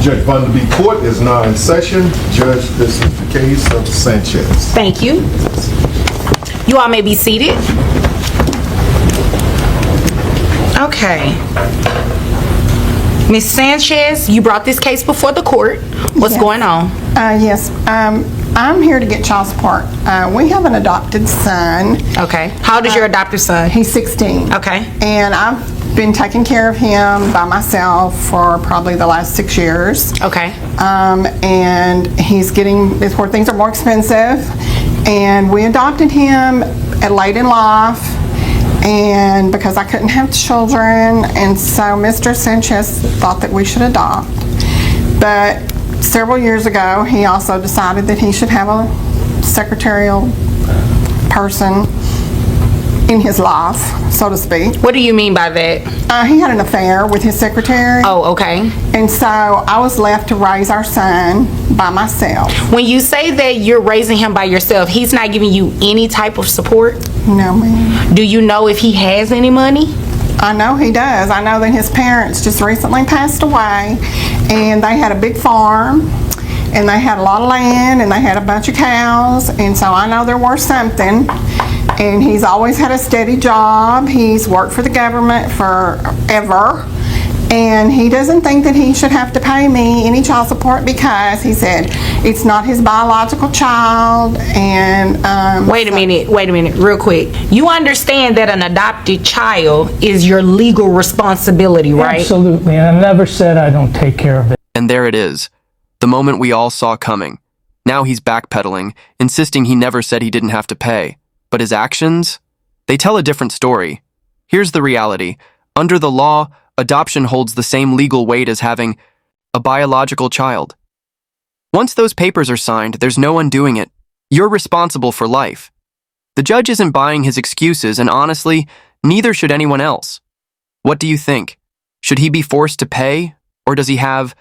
Judge Vanderbeek Court is now in session. Judge, this is the case of Sanchez. Thank you. You all may be seated. Okay. Ms. Sanchez, you brought this case before the court. What's going on? Yes, I'm here to get child support. We have an adopted son. Okay. How old is your adopted son? He's 16. Okay. And I've been taking care of him by myself for probably the last 6 years. Okay. And he's getting, it's where things are more expensive. And we adopted him at late in life, and because I couldn't have children, and so Mr. Sanchez thought that we should adopt. But several years ago, he also decided that he should have a secretarial person in his life, so to speak. What do you mean by that? He had an affair with his secretary. Oh, okay. And so I was left to raise our son by myself. When you say that you're raising him by yourself, he's not giving you any type of support? No, ma'am. Do you know if he has any money? I know he does. I know that his parents just recently passed away, and they had a big farm, and they had a lot of land, and they had a bunch of cows, and so I know they're worth something. And he's always had a steady job. He's worked for the government forever. And he doesn't think that he should have to pay me any child support because he said it's not his biological child. And Wait a minute, real quick. You understand that an adopted child is your legal responsibility, right? Absolutely, and I never said I don't take care of it. And there it is, the moment we all saw coming. Now he's backpedaling, insisting he never said he didn't have to pay. But his actions? They tell a different story. Here's the reality. Under the law, adoption holds the same legal weight as having a biological child. Once those papers are signed, there's no undoing it. You're responsible for life. The judge isn't buying his excuses, and honestly, neither should anyone else. What do you think? Should he be forced to pay, or does he have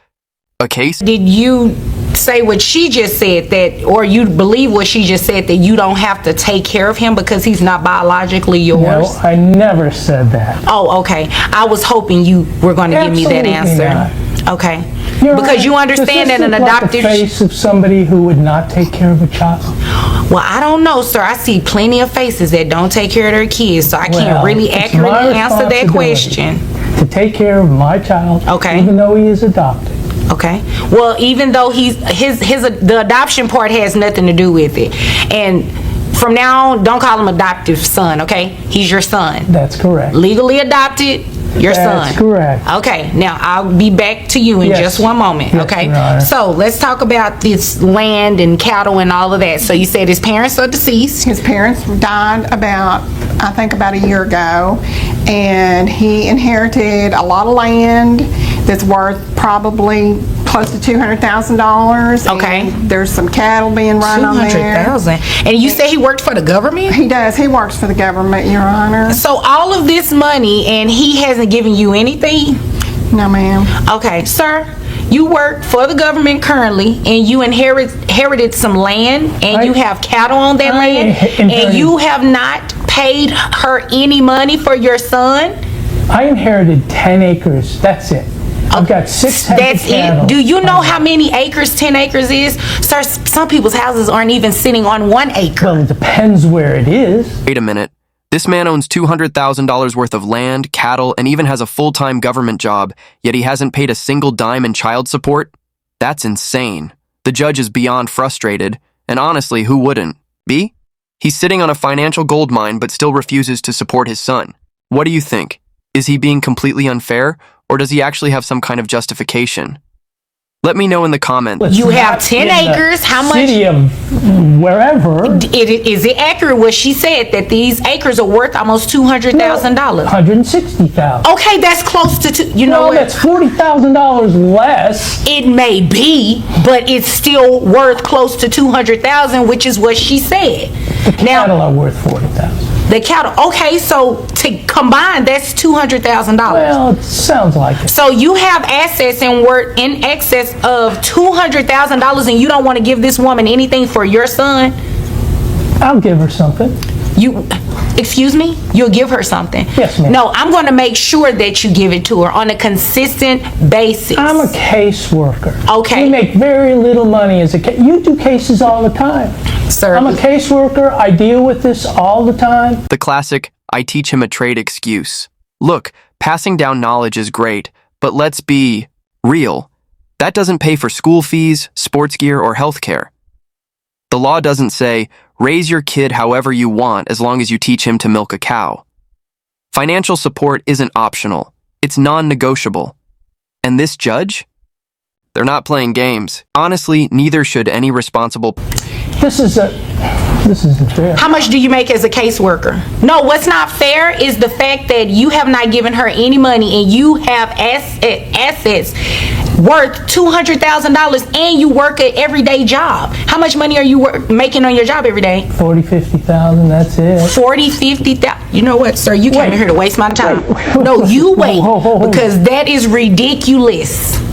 a case? Did you say what she just said, that, or you believe what she just said, that you don't have to take care of him because he's not biologically yours? No, I never said that. Oh, okay. I was hoping you were going to give me that Absolutely answer. Okay. You're Because right. you understand Does that this an look like adopted... the face of somebody who would not take care of a child? Well, I don't know, sir. I see plenty of faces that don't take care of their kids, so I can't Well, really it's accurately my answer that responsibility question. to take care of my child, Okay. even though he is adopted. Okay. Well, even though the adoption part has nothing to do with it. And from now on, don't call him adoptive son, okay? He's your son. That's correct. Legally adopted, your son. That's correct. Okay. Now, I'll be back to you in Yes. just one moment, Yes, okay? Your Honor. So, let's talk about this land and cattle and all of that. So, you said his parents are deceased. his parents died I think about a year ago, and he inherited a lot of land that's worth probably close to $200,000. Okay. And there's some cattle being run on there. 200,000. And you say he worked for the government? He does. He works for the government, Your Honor. So, all of this money, and he hasn't given you anything? No, ma'am. Okay, sir, you work for the government currently, and you inherited some land, and you have cattle on that land, and you have not paid her any money for your son? I inherited 10 acres. That's it. I've got 6 head of That's cattle. it? Do you know how many acres 10 acres is? Sir, some people's houses aren't even sitting on 1 acre. Well, it depends where it is. Wait a minute. This man owns $200,000 worth of land, cattle, and even has a full-time government job, yet he hasn't paid a single dime in child support? That's insane. The judge is beyond frustrated, and honestly, who wouldn't? B? He's sitting on a financial gold mine but still refuses to support his son. What do you think? Is he being completely unfair, or does he actually have some kind of justification? Let me know in the comments. You have Not 10 in the acres. How much? City of wherever. Is it accurate what she said, that these acres are worth almost $200,000? $160,000. Okay, that's close to you know No, what? that's $40,000 less. It may be, but it's still worth close to $200,000, which is what she said. The cattle are worth $40,000. The cattle. Okay, so to combine, that's $200,000. Well, it sounds like it. So you have assets and worth in excess of $200,000, and you don't want to give this woman anything for your son? I'll give her something. Excuse me? You'll give her something? Yes, ma'am. No, I'm going to make sure that you give it to her on a consistent basis. I'm a caseworker. Okay. We make very little money as a case. You do cases all the time. Sir, I'm a caseworker. I deal with this all the time. The classic, I teach him a trade excuse. Look, passing down knowledge is great, but let's be real. That doesn't pay for school fees, sports gear, or health care. The law doesn't say, raise your kid however you want as long as you teach him to milk a cow. Financial support isn't optional. It's non-negotiable. And this judge? They're not playing games. Honestly, neither should any responsible... This isn't fair. how much do you make as a caseworker? No, what's not fair is the fact that you have not given her any money and you have assets worth $200,000 and you work an everyday job. How much money are you making on your job every day? 40, 50,000, that's it. 40, 50,000. You know what, sir? You came in here to waste my time. Wait. No, you wait, Whoa. because that is ridiculous.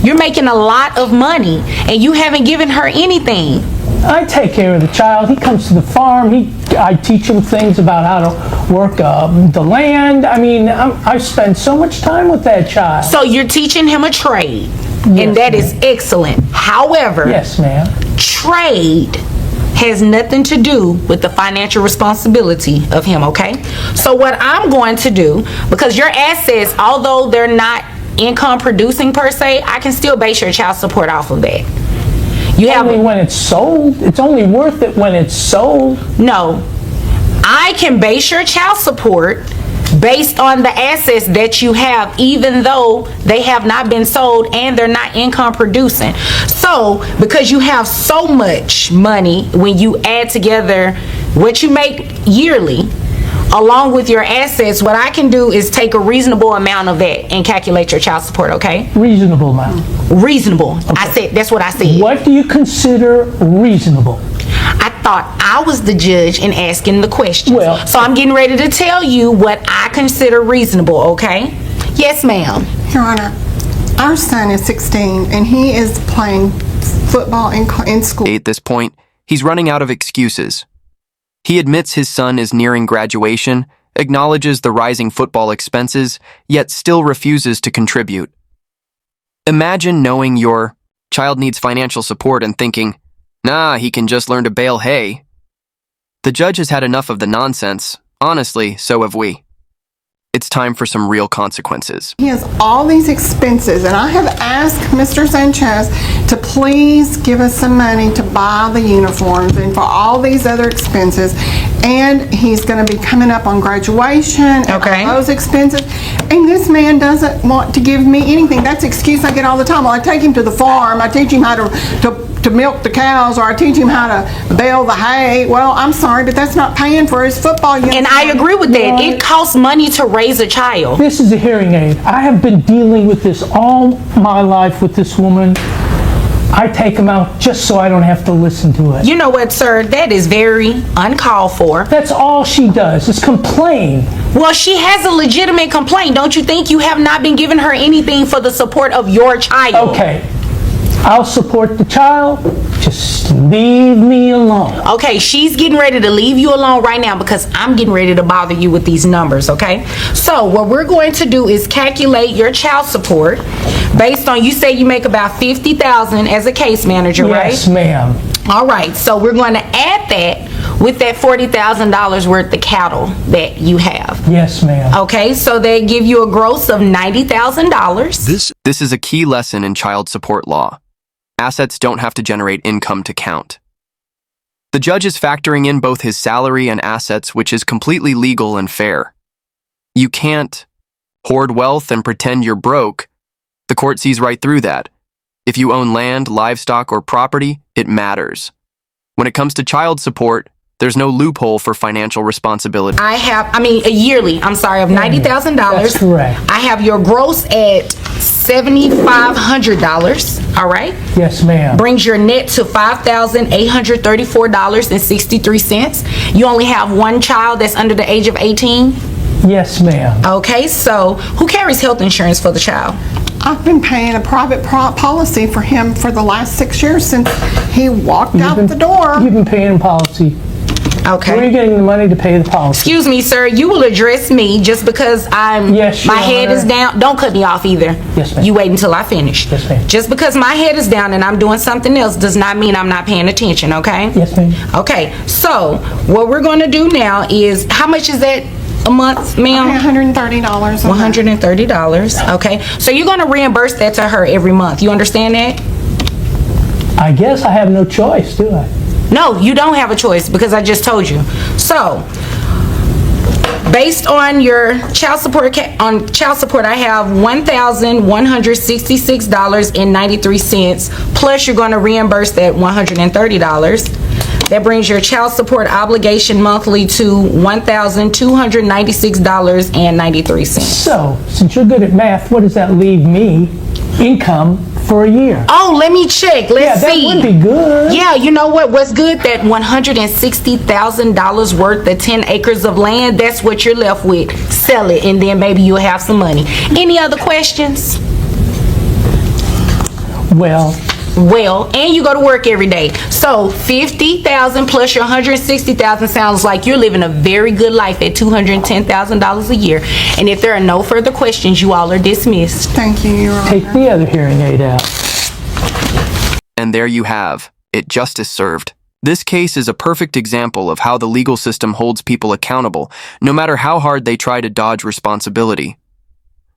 You're making a lot of money and you haven't given her anything. I take care of the child. He comes to the farm. I teach him things about how to work the land. I mean, I spend so much time with that child. So you're teaching him a trade, Yes, and that is excellent. However, Yes, ma'am. trade has nothing to do with the financial responsibility of him, okay? So what I'm going to do, because your assets, although they're not income producing per se, I can still base your child support off of that. You have Only when it's sold. It's only worth it when it's sold. no. I can base your child support based on the assets that you have, even though they have not been sold and they're not income producing. So, because you have so much money, when you add together what you make yearly, along with your assets, what I can do is take a reasonable amount of that and calculate your child support, okay? Reasonable amount. Reasonable. I said, that's what I said. What do you consider reasonable? I thought I was the judge in asking the questions. Well- so I'm getting ready to tell you what I consider reasonable, okay? Yes, ma'am. Your Honor, our son is 16 and he is playing football in school. At this point, he's running out of excuses. He admits his son is nearing graduation, acknowledges the rising football expenses, yet still refuses to contribute. Imagine knowing your child needs financial support and thinking, nah, he can just learn to bale hay. The judge has had enough of the nonsense. Honestly, so have we. It's time for some real consequences. He has all these expenses, and I have asked Mr. Sanchez to please give us some money to buy the uniforms and for all these other expenses. And he's going to be coming up on graduation and Okay. all those expenses. And this man doesn't want to give me anything. That's the excuse I get all the time. Well, I take him to the farm, I teach him how to milk the cows, or I teach him how to bale the hay. Well, I'm sorry, but that's not paying for his football uniform. And I agree with that. It costs money to raise a child. This is a hearing aid. I have been dealing with this all my life with this woman. I take them out just so I don't have to listen to it. You know what, sir? That is very uncalled for. That's all she does, is complain. Well, she has a legitimate complaint. Don't you think you have not been giving her anything for the support of your child? Okay, I'll support the child, just leave me alone. Okay, she's getting ready to leave you alone right now because I'm getting ready to bother you with these numbers, okay? So what we're going to do is calculate your child support based on, you say you make about $50,000 as a case manager, right? Yes, ma'am. All right, so we're going to add that with that $40,000 worth of cattle that you have. Yes, ma'am. Okay, so they give you a gross of $90,000. This is a key lesson in child support law. Assets don't have to generate income to count. The judge is factoring in both his salary and assets, which is completely legal and fair. You can't hoard wealth and pretend you're broke. The court sees right through that. If you own land, livestock, or property, it matters. When it comes to child support, there's no loophole for financial responsibility. Yearly, I'm sorry, of $90,000. That's correct. I have your gross at $7,500, all right? Yes, ma'am. Brings your net to $5,834.63. You only have one child that's under the age of 18? Yes, ma'am. Okay, so who carries health insurance for the child? I've been paying a private policy for him for the last 6 years since he walked out the door. You've been paying policy. Okay. Where are you getting the money to pay the policy? Excuse me, sir, you will address me just because Yes, Your my head Honor. is down. Don't cut me off either. Yes, ma'am. You wait until I finish. Yes, ma'am. Just because my head is down and I'm doing something else does not mean I'm not paying attention, okay? Yes, ma'am. Okay, so what we're gonna do now is, how much is that a month, ma'am? $130 a month. $130, okay? So you're gonna reimburse that to her every month, you understand that? I guess I have no choice, do I? No, you don't have a choice because I just told you. So, based on your child support, I have $1,166.93, plus you're going to reimburse that $130. That brings your child support obligation monthly to $1,296.93. So, since you're good at math, what does that leave me income for a year? Oh, let me check. Yeah, Let's that see. would be good. Yeah, you know what? What's good? That $160,000 worth of 10 acres of land, that's what you're left with. Sell it, and then maybe you'll have some money. Any other questions? Well, And you go to work every day. So $50,000 plus your $160,000 sounds like you're living a very good life at $210,000 a year. And if there are no further questions, you all are dismissed. Thank you, Your Honor. take the other hearing aid out. And there you have it, justice served. This case is a perfect example of how the legal system holds people accountable, no matter how hard they try to dodge responsibility.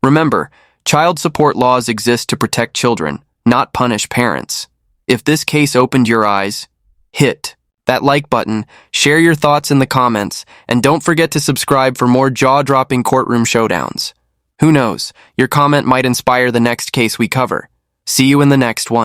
Remember, child support laws exist to protect children, not punish parents. If this case opened your eyes, hit that like button, share your thoughts in the comments, and don't forget to subscribe for more jaw-dropping courtroom showdowns. Who knows, your comment might inspire the next case we cover. See you in the next one.